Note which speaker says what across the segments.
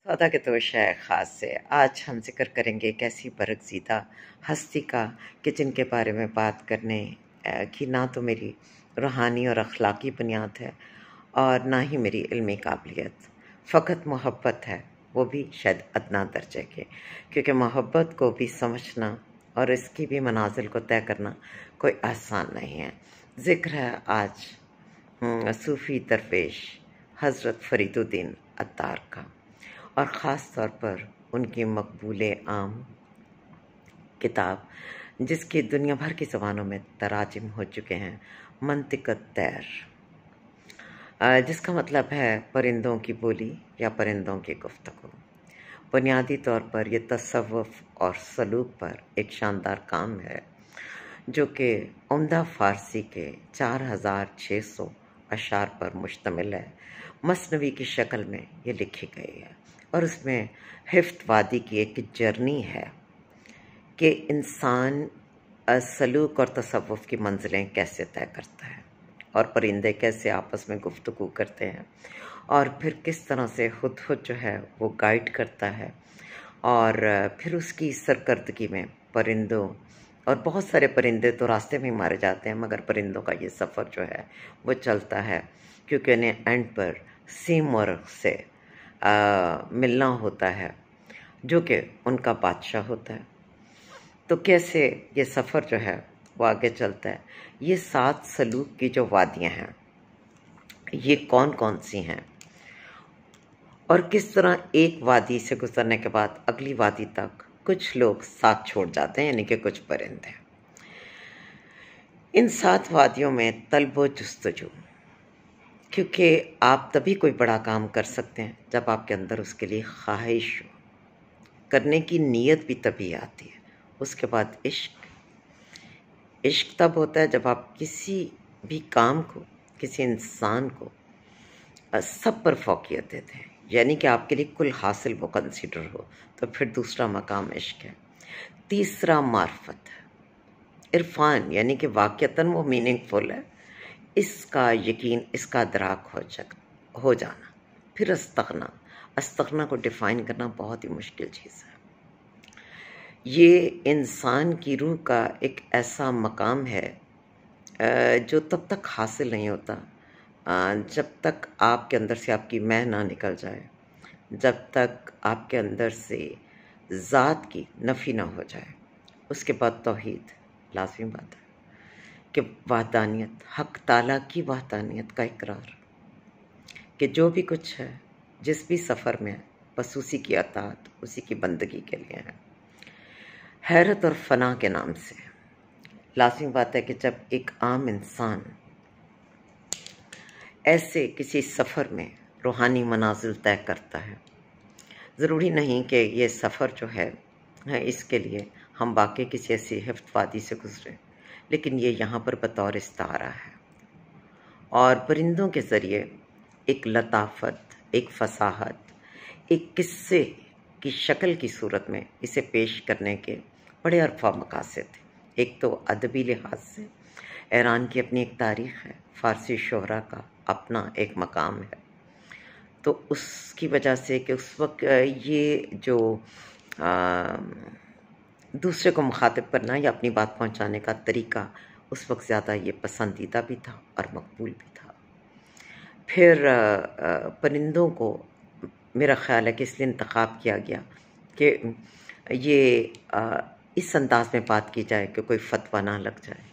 Speaker 1: सौदा के तो शय ख़ास से आज हम जिक्र करेंगे एक ऐसी बरगज़ीदा हस्ती का कि जिनके बारे में बात करने की ना तो मेरी रूहानी और अखलाकी बुनियाद है और ना ही मेरी इल्मी काबिलियत। फ़कत मोहब्बत है, वो भी शायद अदना दर्जे के, क्योंकि मोहब्बत को भी समझना और इसकी भी मनाजिल को तय करना कोई आसान नहीं है। ज़िक्र है आज सूफ़ी दरवेश हज़रत फ़रीदुद्दीन अत्तार का, और ख़ास तौर पर उनकी मकबूल आम किताब जिसकी दुनिया भर की ज़बानों में तराजिम हो चुके हैं, मंतिक़त तैर, जिसका मतलब है परिंदों की बोली या परिंदों की गुफ्तगू। बुनियादी तौर पर यह तसव्वुफ़ और सलूक पर एक शानदार काम है जो कि उम्दा फ़ारसी के 4600 अशार पर मुश्तमिल है। मसनवी की शक्ल में ये लिखी गई है और उसमें हिफ्त वादी की एक जर्नी है कि इंसान सलूक और तसव्वुफ़ की मंजिलें कैसे तय करता है और परिंदे कैसे आपस में गुफ्तगू करते हैं और फिर किस तरह से खुद जो है वो गाइड करता है। और फिर उसकी सरकर्दगी में परिंदों और बहुत सारे परिंदे तो रास्ते में ही मारे जाते हैं, मगर परिंदों का ये सफ़र जो है वो चलता है क्योंकि उन्हें एंड पर सीमोर से मिलना होता है जो कि उनका बादशाह होता है। तो कैसे ये सफ़र जो है वो आगे चलता है। ये 7 सलूक की जो वादियाँ हैं ये कौन कौन सी हैं और किस तरह एक वादी से गुजरने के बाद अगली वादी तक कुछ लोग साथ छोड़ जाते हैं, यानी कि कुछ परिंदे। इन 7 वादियों में तलब जुस्तजू, क्योंकि आप तभी कोई बड़ा काम कर सकते हैं जब आपके अंदर उसके लिए ख्वाहिश हो, करने की नीयत भी तभी आती है। उसके बाद इश्क तब होता है जब आप किसी भी काम को, किसी इंसान को सब पर फौकियत देते हैं, यानी कि आपके लिए कुल हासिल वो कंसीडर हो, तो फिर दूसरा मकाम इश्क है। तीसरा मार्फत है, इरफान, यानी कि वाक़यतन वो मीनिंगफुल है, इसका यकीन, इसका अदराक हो जाना। फिर अस्तगना को डिफ़ाइन करना बहुत ही मुश्किल चीज़ है। ये इंसान की रूह का एक ऐसा मकाम है जो तब तक हासिल नहीं होता जब तक आपके अंदर से आपकी मैं ना निकल जाए, जब तक आपके अंदर से ज़ात की नफ़ी ना हो जाए। उसके बाद तौहीद लाज़मी बात है कि वहदानियत, हक़ ताला की वहदानियत का इकरार कि जो भी कुछ है, जिस भी सफ़र में है, बस उसी की अताअत, उसी की बंदगी के लिए है। हैरत और फ़ना के नाम से लाज़मी बात है कि जब एक आम इंसान ऐसे किसी सफ़र में रूहानी मनाजिल तय करता है, ज़रूरी नहीं कि ये सफ़र जो है इसके लिए हम वाकई किसी ऐसी हिफ्त वादी से गुज़रे, लेकिन ये यहाँ पर बतौर इस्तारा है और परिंदों के ज़रिए एक लताफ़त, एक फ़साहत, एक किस्से की शक्ल की सूरत में इसे पेश करने के बड़े अरफा मकासद थे। एक तो अदबी लिहाज से ईरान की अपनी एक तारीख़ है, फ़ारसी शोहरा का अपना एक मकाम है, तो उसकी वजह से कि उस वक्त ये जो दूसरे को मुखातिब करना या अपनी बात पहुंचाने का तरीका उस वक्त ज़्यादा ये पसंदीदा भी था और मकबूल भी था। फिर परिंदों को मेरा ख़्याल है कि इसलिए इंतखाब किया गया कि ये इस अंदाज में बात की जाए कि कोई फतवा ना लग जाए,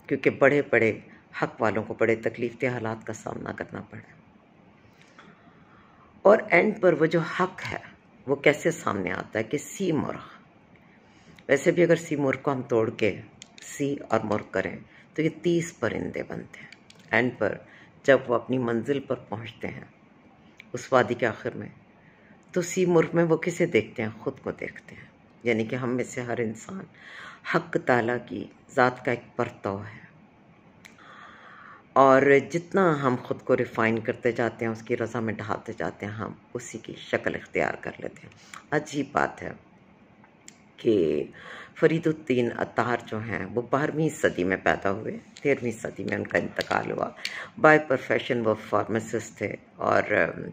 Speaker 1: क्योंकि बड़े बड़े हक़ वालों को बड़े तकलीफ़देह हालात का सामना करना पड़े। और एंड पर वो जो हक़ है वो कैसे सामने आता है कि सी मुर्ग़, वैसे भी अगर सी मुर्ग़ को हम तोड़ के सी और मुर्ग़ करें तो ये 30 परिंदे बनते हैं। एंड पर जब वो अपनी मंजिल पर पहुंचते हैं उस वादी के आखिर में, तो सी मुर्ग़ में वो किसे देखते हैं? ख़ुद को देखते हैं, यानी कि हम में से हर इंसान हक़ ताला की ज़ात का एक परतव है और जितना हम ख़ुद को रिफ़ाइन करते जाते हैं, उसकी रज़ा में ढालते जाते हैं, हम उसी की शक्ल इख्तियार कर लेते हैं। अजीब बात है कि फ़रीदुद्दीन अत्तार जो हैं वो 12वीं सदी में पैदा हुए, 13वीं सदी में उनका इंतकाल हुआ। बाय प्रोफेशन वो फार्मासिस्ट थे और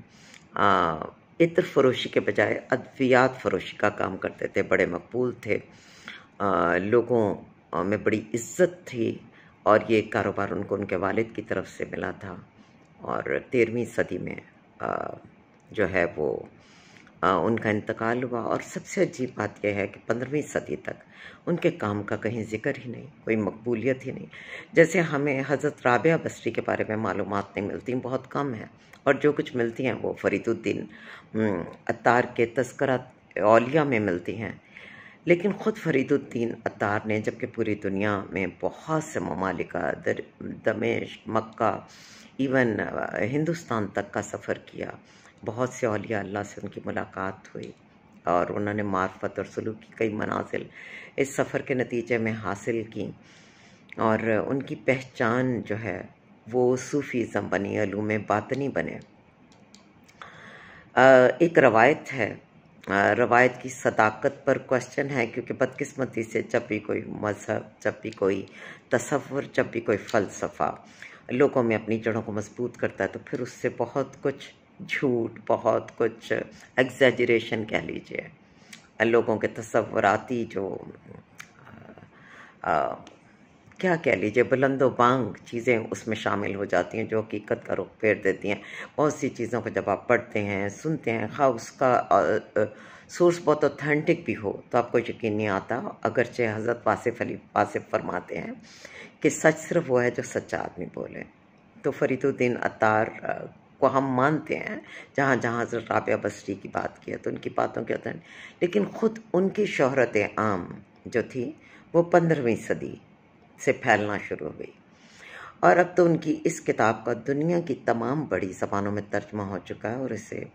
Speaker 1: इत्र फरोशी के बजाय अद्वियात फरोशी का काम करते थे, बड़े मकबूल थे, लोगों में बड़ी इज्जत थी और ये कारोबार उनको उनके वालिद की तरफ से मिला था। और 13वीं सदी में जो है वो उनका इंतकाल हुआ। और सबसे अजीब बात यह है कि 15वीं सदी तक उनके काम का कहीं जिक्र ही नहीं, कोई मकबूलियत ही नहीं। जैसे हमें हज़रत राबिया बसरी के बारे में मालूमात नहीं मिलती, बहुत कम है, और जो कुछ मिलती हैं वो फरीदुद्दीन अत्तार के तज़किरात औलिया में मिलती हैं। लेकिन ख़ुद फरीदुद्दीन अत्तार ने, जबकि पूरी दुनिया में बहुत से ममालिका, दमिश्क, मक्का, इवन हिंदुस्तान तक का सफ़र किया, बहुत से औलिया अल्लाह से उनकी मुलाकात हुई और उन्होंने मार्फत और सलूक की कई मनाजिल इस सफ़र के नतीजे में हासिल की। और उनकी पहचान जो है वो सूफ़ीज़म बनी, अलूम बातनी बने। एक रवायत है, रवायत की सदाकत पर क्वेश्चन है, क्योंकि बदकिस्मती से जब भी कोई मज़हब, जब भी कोई तसव्वुर, जब भी कोई फ़लसफ़ा लोगों में अपनी जड़ों को मजबूत करता है तो फिर उससे बहुत कुछ झूठ, बहुत कुछ एग्जैजरेशन कह लीजिए, लोगों के तसव्वुराती जो क्या कह लीजिए, बुलंदो बांग चीज़ें उसमें शामिल हो जाती हैं जो हकीकत का रुख फेर देती हैं। बहुत सी चीज़ों को जब आप पढ़ते हैं, सुनते हैं, खा उसका सोर्स बहुत ऑथेंटिक भी हो तो आपको यकीन नहीं आता, अगरचे हज़रत वासिफ़ फरमाते हैं कि सच सिर्फ वो है जो सच्चा आदमी बोले। तो फरीदुद्दीन अत्तार को हम मानते हैं, जहाँ जहाँ हज़रत राबिया बसरी की बात की है तो उनकी बातों के अतन, लेकिन ख़ुद उनकी शोहरत आम जो थी वो 15वीं सदी से फैलना शुरू हुई। और अब तो उनकी इस किताब का दुनिया की तमाम बड़ी ज़बानों में तर्जमा हो चुका है और इसे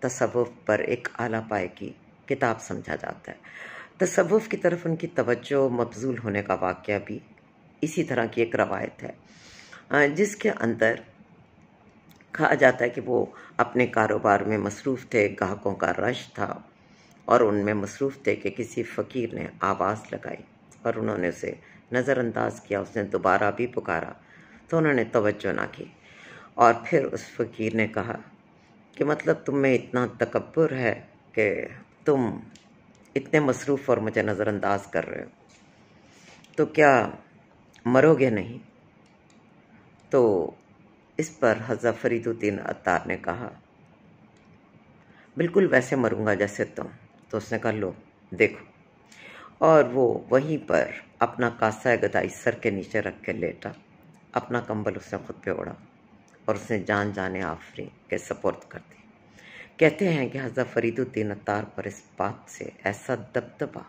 Speaker 1: तसव्वुफ़ पर एक आला पाए की किताब समझा जाता है। तसव्वुफ़ की तरफ उनकी तवज्जो मबज़ूल होने का वाक़या भी इसी तरह की एक रवायत है, जिसके अंदर कहा जाता है कि वो अपने कारोबार में मसरूफ़ थे, ग्राहकों का रश था और उनमें मसरूफ़ थे कि किसी फ़कीर ने आवाज़ लगाई और उन्होंने उसे नज़रअंदाज किया। उसने दोबारा भी पुकारा तो उन्होंने तवज्जो ना की और फिर उस फ़कीर ने कहा कि मतलब तुम में इतना तकब्बुर है कि तुम इतने मसरूफ़ और मुझे नज़रअंदाज कर रहे हो, तो क्या मरोगे नहीं? तो इस पर हज़रत फरीदुद्दीन अत्तार ने कहा, बिल्कुल वैसे मरूंगा जैसे तुम। तो उसने कहा, लो देखो। और वो वहीं पर अपना कासा गदाई सर के नीचे रख के लेटा, अपना कंबल उसने खुद पे ओढ़ा और उसने जान जाने आफरी के सपुर्द कर दी। कहते हैं कि हज़रत फरीदुद्दीन अत्तार पर इस बात से ऐसा दबदबा,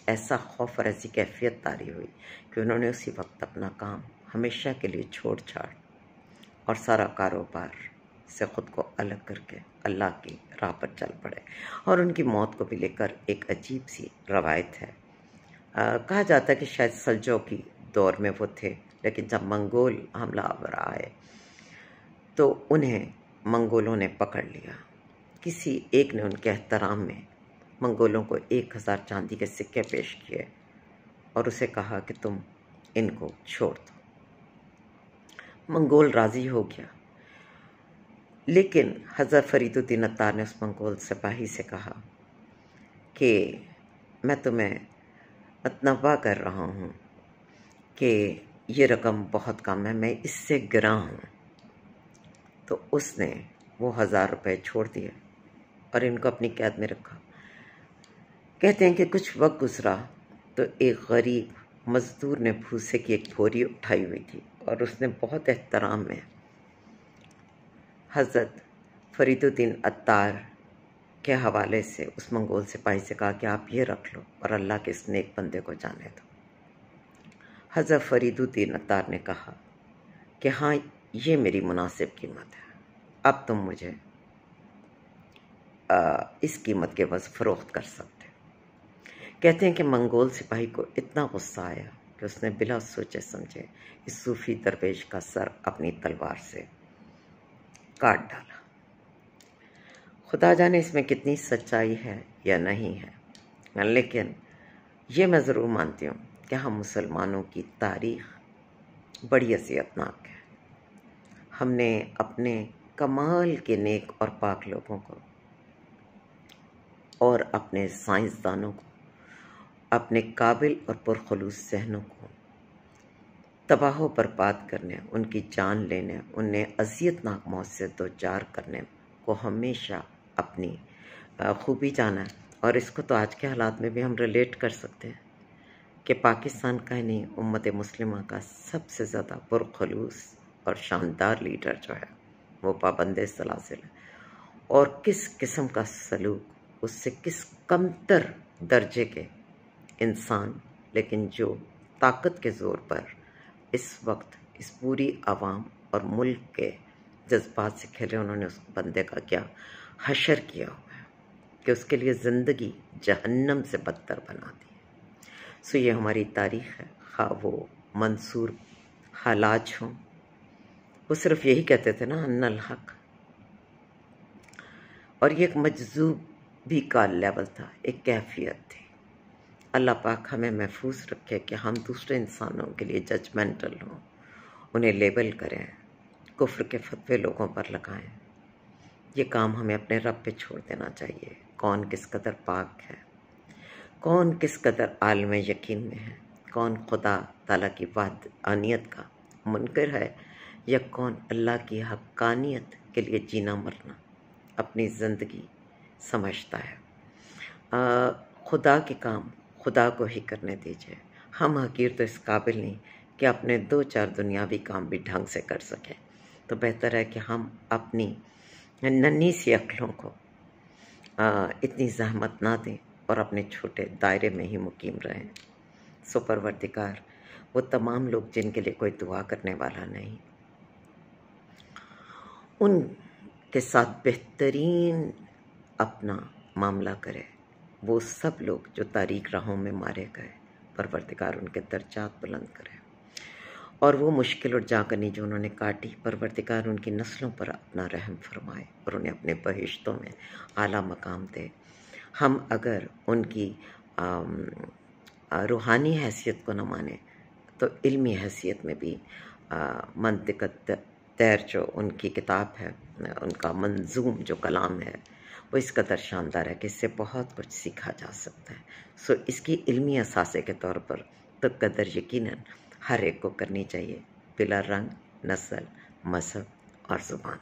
Speaker 1: ऐसा खौफ और ऐसी कैफियत तारी हुई कि उन्होंने उसी वक्त अपना काम हमेशा के लिए छोड़ छाड़ और सारा कारोबार से ख़ुद को अलग करके अल्लाह की राह पर चल पड़े। और उनकी मौत को भी लेकर एक अजीब सी रवायत है। कहा जाता है कि शायद सल्जोकी दौर में वो थे, लेकिन जब मंगोल हमलावर आए तो उन्हें मंगोलों ने पकड़ लिया। किसी एक ने उनके एहतराम में मंगोलों को 1000 चांदी के सिक्के पेश किए और उसे कहा कि तुम इनको छोड़ दो। मंगोल राज़ी हो गया, लेकिन हज़रत फरीदुद्दीन अत्तार ने उस मंगोल सिपाही से कहा कि मैं तुम्हें मतनव्वा कर रहा हूँ कि ये रकम बहुत कम है, मैं इससे गिरा हूँ। तो उसने वो 1000 रुपये छोड़ दिए और इनको अपनी कैद में रखा। कहते हैं कि कुछ वक्त गुजरा तो एक गरीब मज़दूर ने भूसे की एक बोरी उठाई हुई थी और उसने बहुत एहतराम में हज़रत फरीदुद्दीन अत्तार के हवाले से उस मंगोल सिपाही से कहा कि आप ये रख लो और अल्लाह के इस नेक बंदे को जाने दो। हज़रत फरीदुद्दीन अत्तार ने कहा कि हाँ, ये मेरी मुनासिब कीमत है, अब तुम मुझे इस कीमत के बस फ़रोख्त कर सकते। कहते हैं कि मंगोल सिपाही को इतना गुस्सा आया कि उसने बिला सोचे समझे इस सूफ़ी दरवेश का सर अपनी तलवार से काट डाला। खुदा जाने इसमें कितनी सच्चाई है या नहीं है, लेकिन ये मैं ज़रूर मानती हूँ कि हम मुसलमानों की तारीख़ बड़ी अज़ियतनाक है। हमने अपने कमाल के नेक और पाक लोगों को और अपने साइंसदानों को, अपने काबिल और पुरखलूस जहनों को तबाह बर्बाद करने, उनकी जान लेने, उन्हें अजियतनाक मौत से दो चार करने को हमेशा अपनी खूबी जाना है। और इसको तो आज के हालात में भी हम रिलेट कर सकते हैं कि पाकिस्तान का ही नहीं, उम्मत मुस्लिमा का सबसे ज़्यादा पुरखलूस और शानदार लीडर जो है वो पाबंद सलासिल है। और किस किस्म का सलूक, उससे किस कमतर दर्जे के इंसान, लेकिन जो ताकत के ज़ोर पर इस वक्त इस पूरी आवाम और मुल्क के जज्बात से खेले, उन्होंने उस बंदे का क्या हशर किया हुआ है कि उसके लिए ज़िंदगी जहन्नम से बदतर बना दी। सो ये हमारी तारीख़ है। हाँ, वो मंसूर हालाज हों, वो सिर्फ यही कहते थे ना, अन्नल हक। और ये एक मजज़ूबी का लेवल था, एक कैफियत थी। अल्लाह पाक हमें महफूज रखे कि हम दूसरे इंसानों के लिए जजमेंटल हों, उन्हें लेबल करें, कुफ्र के फतवे लोगों पर लगाएं। ये काम हमें अपने रब पे छोड़ देना चाहिए। कौन किस कदर पाक है, कौन किस कदर आलम यकीन में है, कौन खुदा ताला की वाहदानियत का मुनकर है, या कौन अल्लाह की हक्कानियत के लिए जीना मरना अपनी ज़िंदगी समझता है। खुदा के काम खुदा को ही करने दीजिए। हम हकीर तो इस काबिल नहीं कि अपने दो चार दुनियावी काम भी ढंग से कर सकें। तो बेहतर है कि हम अपनी नन्ही सी अक्लों को इतनी जहमत ना दें और अपने छोटे दायरे में ही मुकीम रहें। सो परवरदिगार, वो तमाम लोग जिनके लिए कोई दुआ करने वाला नहीं, उनके साथ बेहतरीन अपना मामला करे। वो सब लोग जो तारीक राहों में मारे गए, परवरदिगार उनके दर्जात बुलंद करे। और वो मुश्किल और जागनी जो उन्होंने काटी, परवरदिगार उनकी नस्लों पर अपना रहम फरमाए और उन्हें अपने बहिश्तों में आला मकाम दे। हम अगर उनकी रूहानी हैसियत को न माने तो इल्मी हैसियत में भी मंतिक़त तैर जो उनकी किताब है, उनका मंजूम जो कलाम है, वो इस कदर शानदार है कि इससे बहुत कुछ सीखा जा सकता है। सो इसकी इल्मी असासे के तौर पर तो कदर यकीनन हर एक को करनी चाहिए, बिला रंग, नस्ल, मज़हब और ज़ुबान।